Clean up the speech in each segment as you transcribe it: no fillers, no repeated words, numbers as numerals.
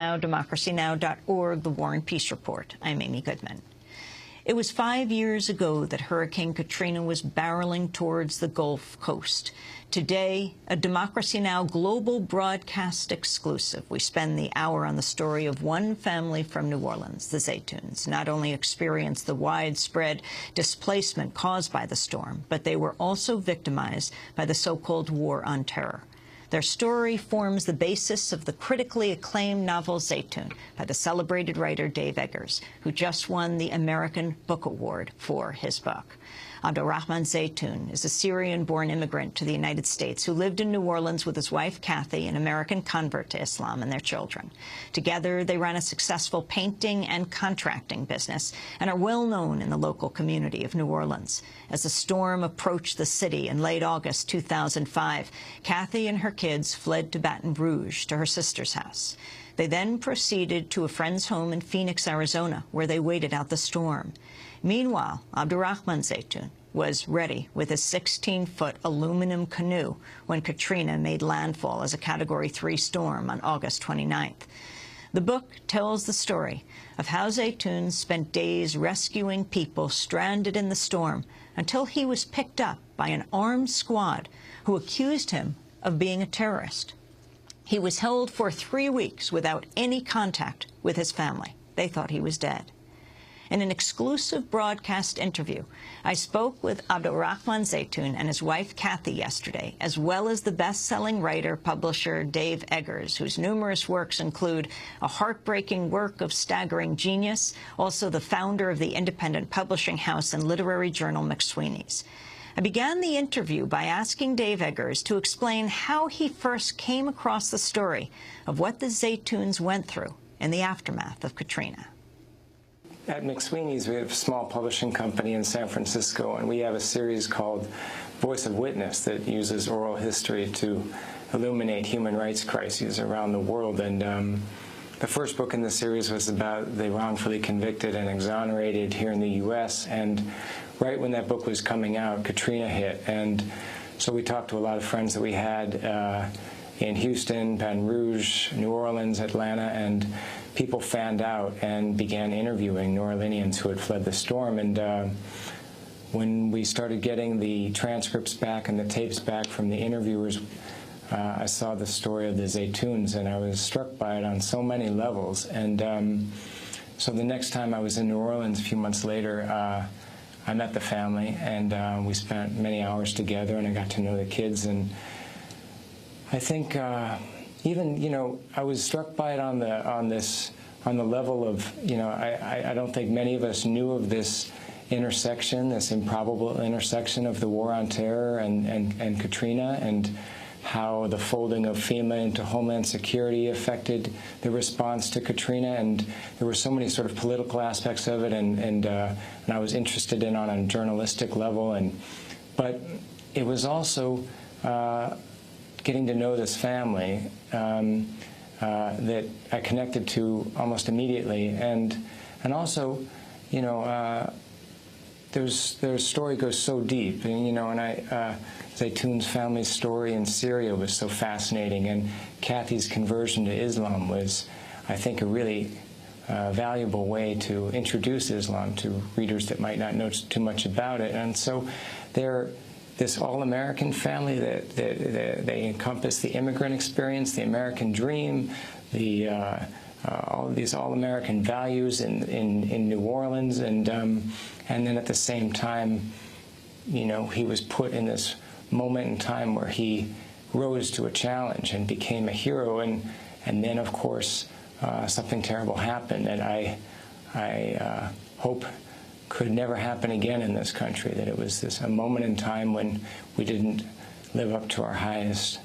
Now, democracynow.org, The War and Peace Report. I'm Amy Goodman. It was 5 years ago that Hurricane Katrina was barreling towards the Gulf Coast. Today, a Democracy Now! Global broadcast exclusive. We spend the hour on the story of one family from New Orleans, the Zeitouns. Not only experienced the widespread displacement caused by the storm, but they were also victimized by the so-called War on Terror. Their story forms the basis of the critically acclaimed novel Zeitoun by the celebrated writer Dave Eggers, who just won the American Book Award for his book. Abdulrahman Zeitoun is a Syrian-born immigrant to the United States who lived in New Orleans with his wife, Kathy, an American convert to Islam, and their children. Together, they run a successful painting and contracting business and are well known in the local community of New Orleans. As the storm approached the city in late August 2005, Kathy and her kids fled to Baton Rouge to her sister's house. They then proceeded to a friend's home in Phoenix, Arizona, where they waited out the storm. Meanwhile, Abdulrahman Zeitoun was ready with his 16-foot aluminum canoe when Katrina made landfall as a Category 3 storm on August 29th. The book tells the story of how Zeitoun spent days rescuing people stranded in the storm until he was picked up by an armed squad who accused him of being a terrorist. He was held for 3 weeks without any contact with his family. They thought he was dead. In an exclusive broadcast interview, I spoke with Abdulrahman Zeitoun and his wife Kathy yesterday, as well as the best-selling writer-publisher Dave Eggers, whose numerous works include A Heartbreaking Work of Staggering Genius, also the founder of the independent publishing house and literary journal McSweeney's. I began the interview by asking Dave Eggers to explain how he first came across the story of what the Zeitouns went through in the aftermath of Katrina. At McSweeney's, we have a small publishing company in San Francisco, and we have a series called Voice of Witness that uses oral history to illuminate human rights crises around the world. And the first book in the series was about the wrongfully convicted and exonerated here in the U.S., and right when that book was coming out, Katrina hit. And so we talked to a lot of friends that we had in Houston, Baton Rouge, New Orleans, Atlanta, and people fanned out and began interviewing New Orleanians who had fled the storm. And when we started getting the transcripts back and the tapes back from the interviewers, I saw the story of the Zeitouns, and I was struck by it on so many levels. And so the next time I was in New Orleans a few months later, I met the family, and we spent many hours together, and I got to know the kids. And I think even, you know, I was struck by it on the level of, you know, I don't think many of us knew of this intersection, this improbable intersection of the War on Terror and Katrina, and how the folding of FEMA into Homeland Security affected the response to Katrina. And there were so many sort of political aspects of it, and I was interested in on a journalistic level. But it was also getting to know this family that I connected to almost immediately, and also, you know, their story goes so deep, and you know, and Zeitoun's family's story in Syria was so fascinating, and Kathy's conversion to Islam was, I think, a really valuable way to introduce Islam to readers that might not know too much about it. And so they're this all-American family that they encompass the immigrant experience, the American dream, all of these all-American values in New Orleans, and then at the same time, you know, he was put in this moment in time where he rose to a challenge and became a hero, and then of course something terrible happened that I hope could never happen again in this country, that it was a moment in time when we didn't live up to our highest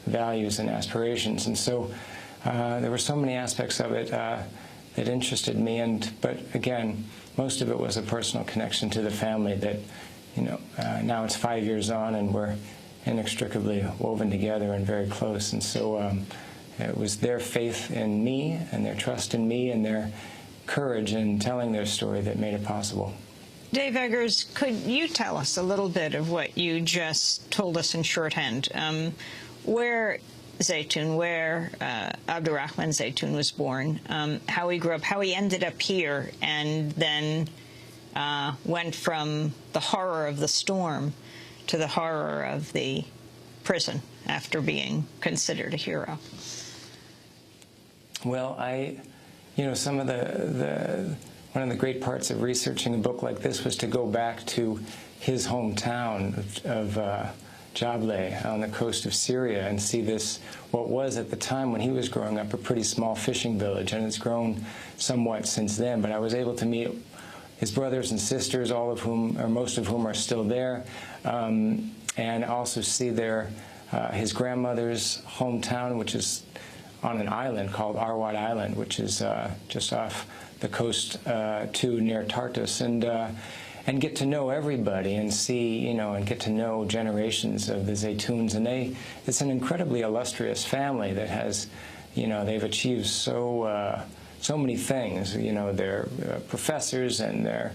values and aspirations. And so there were so many aspects of it that interested me, but again, most of it was a personal connection to the family that, you know, now it's 5 years on and we're inextricably woven together and very close. And so it was their faith in me and their trust in me and their courage in telling their story that made it possible. Dave Eggers, could you tell us a little bit of what you just told us in shorthand? Where Zeitoun, where Abdulrahman Zeitoun was born, how he grew up, how he ended up here, and then went from the horror of the storm to the horror of the prison after being considered a hero. Well, some of one of the great parts of researching a book like this was to go back to his hometown of Jableh on the coast of Syria and see this, what was at the time when he was growing up, a pretty small fishing village, and it's grown somewhat since then. But I was able to meet his brothers and sisters, all of whom, or most of whom, are still there, and also see his grandmother's hometown, which is on an island called Arwad Island, which is just off the coast near Tartus, and get to know everybody and see, and get to know generations of the Zeitouns. And it's an incredibly illustrious family that has, they've achieved so many things. They're professors, and they're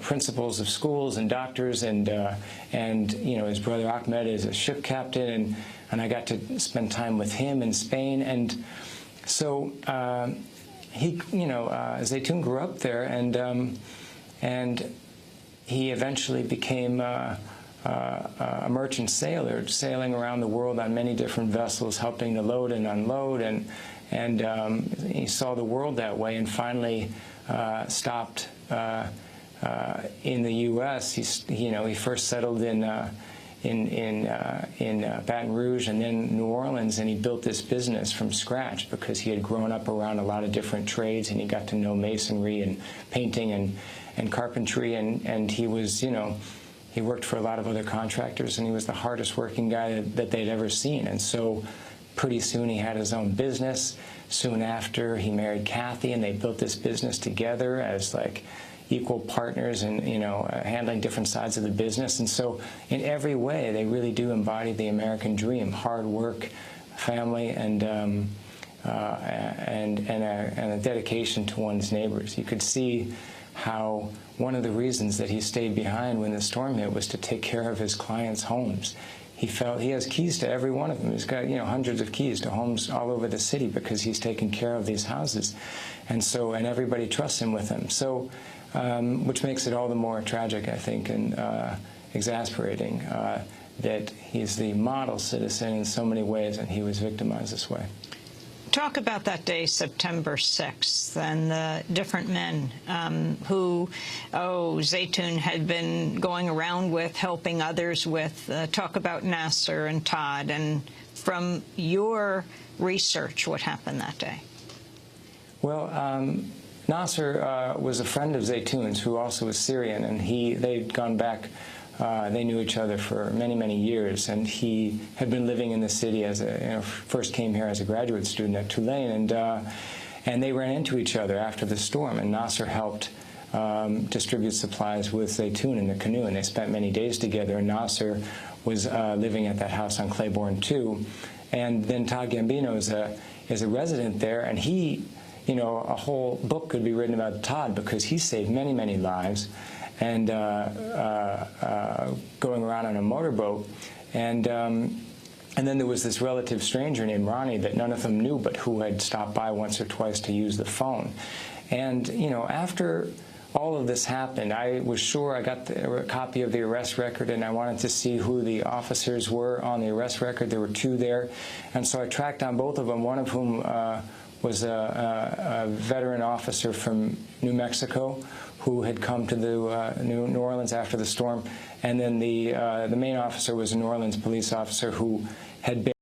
principals of schools and doctors, and his brother Ahmed is a ship captain, and I got to spend time with him in Spain. And so Zeitoun grew up there, and he eventually became a merchant sailor, sailing around the world on many different vessels, helping to load and unload, and he saw the world that way, and finally stopped in the U.S. He first settled in Baton Rouge and then New Orleans, and he built this business from scratch because he had grown up around a lot of different trades, and he got to know masonry and painting and carpentry, and he was, he worked for a lot of other contractors, and he was the hardest working guy that they'd ever seen. And so pretty soon he had his own business. Soon after, he married Kathy, and they built this business together as like equal partners, and handling different sides of the business. And so in every way, they really do embody the American dream: hard work, family, and a dedication to one's neighbors. You could see how one of the reasons that he stayed behind when the storm hit was to take care of his clients' homes. He felt he has keys to every one of them. He's got hundreds of keys to homes all over the city because he's taken care of these houses, and everybody trusts him with them. So, which makes it all the more tragic, I think, and exasperating that he's the model citizen in so many ways, and he was victimized this way. Talk about that day, September 6th, and the different men who Zeitoun had been going around with, helping others with. Talk about Nasser and Todd, and from your research, what happened that day? Well, Nasser was a friend of Zeitoun's, who also was Syrian, and they'd gone back. They knew each other for many, many years, and he had been living in the city as first came here as a graduate student at Tulane, and they ran into each other after the storm, and Nasser helped distribute supplies with Zeitoun in the canoe, and they spent many days together. And Nasser was living at that house on Claiborne too, and then Todd Gambino is a resident there, and he, a whole book could be written about Todd because he saved many, many lives. And going around on a motorboat, and then there was this relative stranger named Ronnie that none of them knew, but who had stopped by once or twice to use the phone. And after all of this happened, I was sure I got a copy of the arrest record, and I wanted to see who the officers were on the arrest record. There were two there, and so I tracked down both of them. One of whom was a veteran officer from New Mexico, who had come to the New Orleans after the storm, and then the main officer was a New Orleans police officer who had been